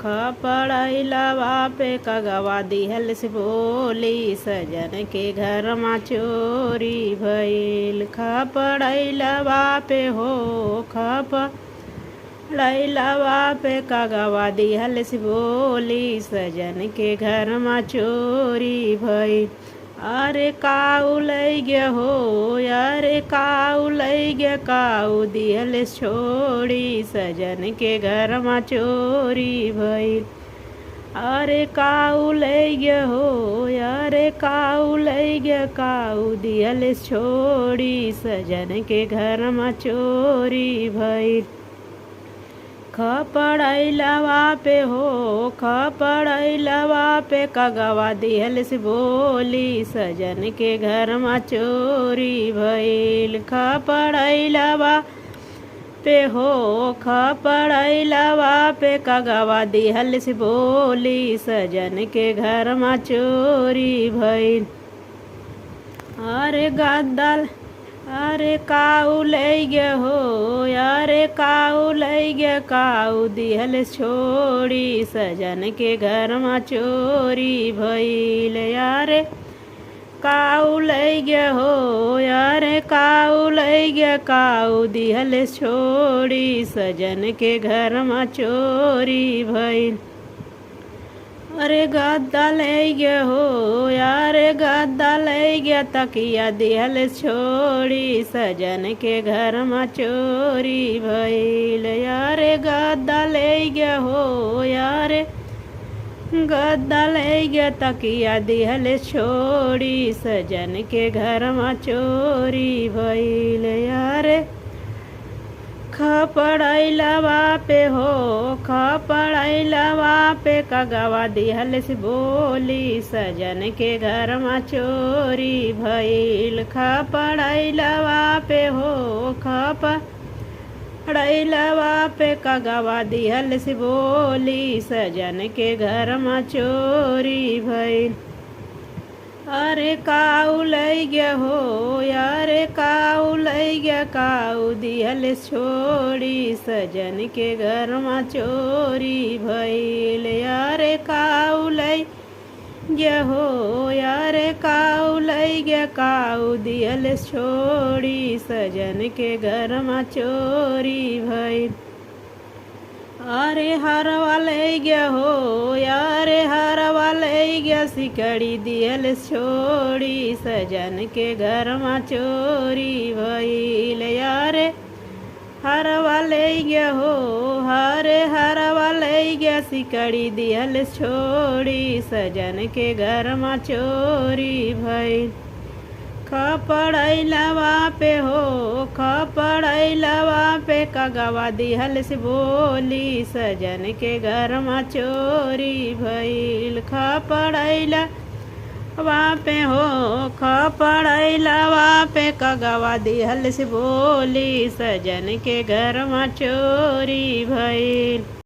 खपड़ैलवा पे कगवा दिहल से बोली सजन के घर में चोरी भइल। खपड़ैलवा पे हो खपड़ैलवा पे कगवा दिहल से बोली सजन के घर में चोरी भइल। अरे काऊ लई गया हो अरे काऊ लई गया काऊ दिहल छोड़ी सजन के घर में चोरी भइल। अरे काऊ लई गया हो अरे काऊ लई गया काऊ दिहल छोड़ी सजन के घर में चोरी भइल। खपड़ैलवा पे हो खपड़ैलवा पे कगवा दिहल से बोली सजन के घर में चोरी भइल। खपड़ैलवा पे हो खपड़ैलवा पे कगवा दिहल से बोली सजन के घर में चोरी भइल। अरे गद्दल अरे काऊ लई गया हो अरे काऊ लई गया काऊ दिहल छोड़ी सजन के घर में चोरी भइल। अरे काऊ लई गया हो अरे काऊ लई गया काऊ दिहल छोड़ी सजन के घर में चोरी भइल। अरे गद्दा लई गया हो अरे गद्दा लई गया तकिया दिहल छोड़ी सजन के घर में चोरी भइल। अरे गद्दा लई गया हो अरे गद्दा लई गया तकिया दिहल छोड़ी सजन के घर में चोरी भइल। अरे खपड़ैलवा पे हो खपड़ैलवा पे कगवा दिहल से बोली सजन के घर में चोरी भइल। खपड़ैलवा पे हो खपड़ैलवा पे कगवा दिहल से बोली सजन के घर में चोरी भइल। अरे काऊ लई गया हो अरे काऊ लई गया काऊ दिहल छोड़ी सजन के घर में चोरी भइल। अरे काऊ लई गया हो अरे काऊ लई गया काऊ दिहल छोड़ी सजन के घर में चोरी भइल। अरे हरवा लई गया हो अरे हरवा लई गया सिकड़ी दिहल छोड़ी सजन के घर में चोरी भइल। अरे हरवा लई गया हो अरे हरवा लई गया सिकड़ी दिहल छोड़ी सजन के घर में चोरी भइल। खपड़ैलवा पे हो खपड़ैलवा पे कगवा दिहल से बोली सजन के घर में चोरी भइल। खपड़ैलवा पे हो खपड़ैलवा पे कगवा दिहल से बोली सजन के घर में चोरी भइल।